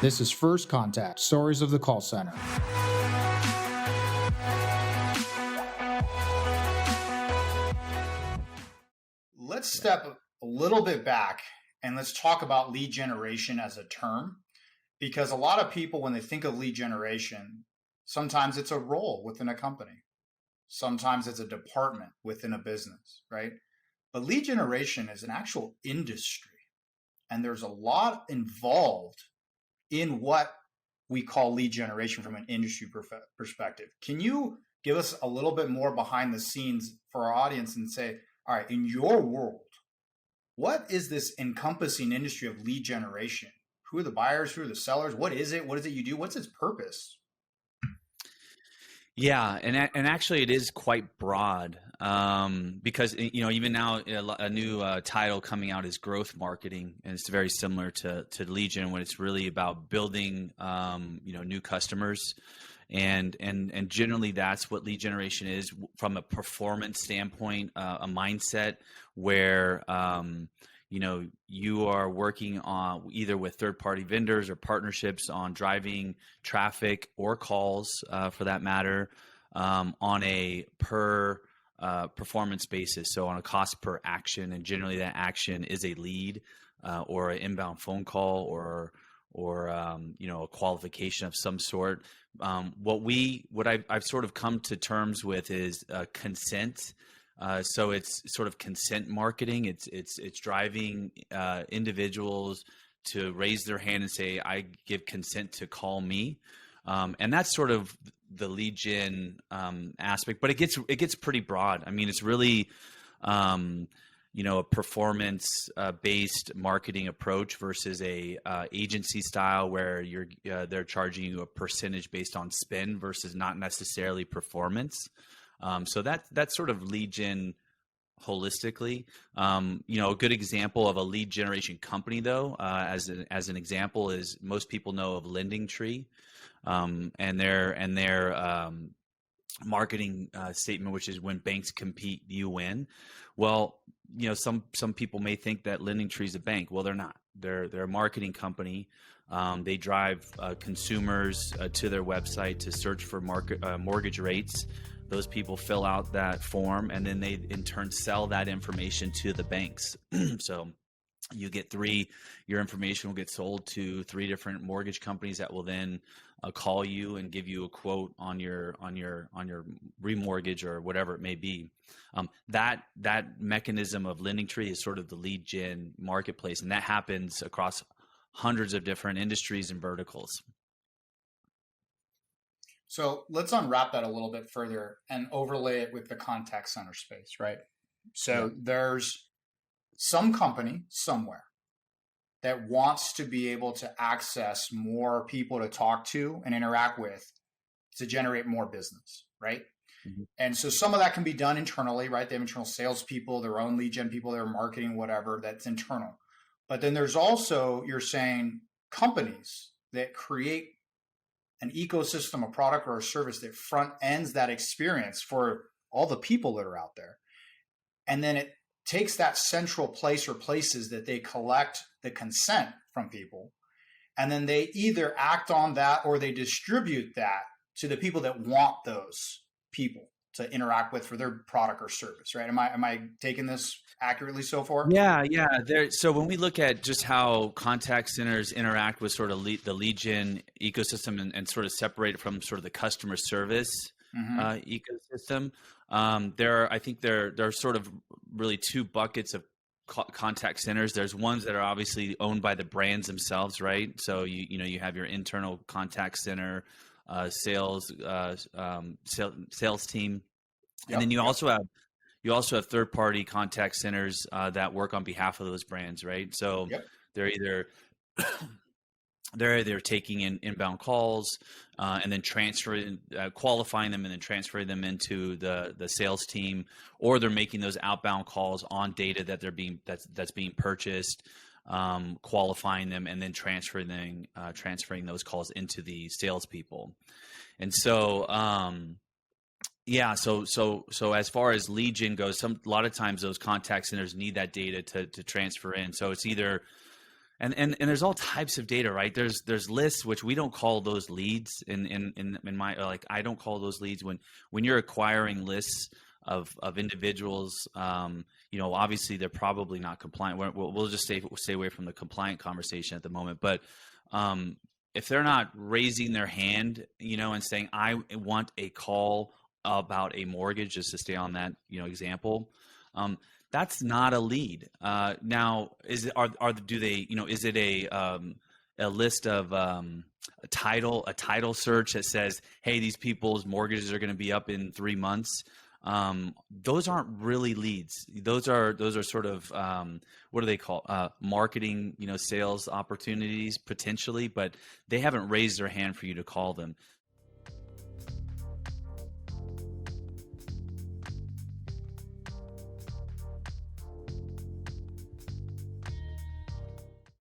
This is First Contact, Stories of the Call Center. Let's step a little bit back and let's talk about lead generation as a term, because a lot of people, when they think of lead generation, sometimes it's a role within a company. Sometimes it's a department within a business, right? But lead generation is an actual industry, and there's a lot involved in what we call lead generation from an industry perspective. Can you give us a little bit more behind the scenes for our audience and say, all right, in your world, what is this encompassing industry of lead generation? Who are the buyers? Who are the sellers? What is it? What is it you do? What's its purpose? Yeah, and actually it is quite broad, because even now a new title coming out is growth marketing, and it's very similar to lead gen when it's really about building new customers, and generally that's what lead generation is from a performance standpoint, a mindset where you are working on either with third-party vendors or partnerships on driving traffic or calls, for that matter, on a per performance basis. So on a cost per action, and generally that action is a lead or an inbound phone call or a qualification of some sort. What I've sort of come to terms with is consent. So it's sort of consent marketing. It's driving individuals to raise their hand and say, I give consent to call me. And that's sort of the lead gen aspect, but it gets pretty broad. I mean, it's really a performance based marketing approach versus a agency style where they're charging you a percentage based on spend versus not necessarily performance. So that's sort of lead gen holistically. A good example of a lead generation company, though, as an example, is most people know of LendingTree, and their marketing statement, which is when banks compete, you win. Well, some people may think that LendingTree is a bank. Well, they're not. They're a marketing company. They drive consumers to their website to search for mortgage rates. Those people fill out that form, and then they in turn sell that information to the banks. So you get your information will get sold to 3 different mortgage companies that will then call you and give you a quote on your remortgage or whatever it may be. That mechanism of LendingTree is sort of the lead gen marketplace, and that happens across hundreds of different industries and verticals. So let's unwrap that a little bit further and overlay it with the contact center space, right? So There's some company somewhere that wants to be able to access more people to talk to and interact with to generate more business, right? Mm-hmm. And so some of that can be done internally, right? They have internal salespeople, their own lead gen people, their marketing, whatever, that's internal. But then there's also, you're saying, companies that create an ecosystem, a product or a service that front ends that experience for all the people that are out there. And then it takes that central place or places that they collect the consent from people. And then they either act on that or they distribute that to the people that want those people to interact with for their product or service, right? Am I taking this accurately so far? Yeah. So when we look at just how contact centers interact with sort of the lead gen ecosystem and sort of separate it from sort of the customer service ecosystem, I think there are sort of really 2 buckets of contact centers. There's ones that are obviously owned by the brands themselves, right? So you have your internal contact center, sales team, and then you also have third-party contact centers that work on behalf of those brands, right? So they're either taking in inbound calls and then qualifying them and then transferring them into the sales team, or they're making those outbound calls on data that's being purchased, qualifying them and then transferring those calls into the salespeople. And so so as far as lead gen goes, a lot of times those contact centers need that data to transfer in. So it's either And there's all types of data, right? There's lists, which we don't call those leads in my, like, I don't call those leads when you're acquiring lists of individuals. Obviously they're probably not compliant. We'll just stay away from the compliant conversation at the moment. But if they're not raising their hand, and saying, I want a call about a mortgage, just to stay on that, example, that's not a lead. Now, is it is it a list of a title search that says, hey, these people's mortgages are going to be up in 3 months? Those aren't really leads. Those are sort of what do they call, marketing, sales opportunities potentially, but they haven't raised their hand for you to call them.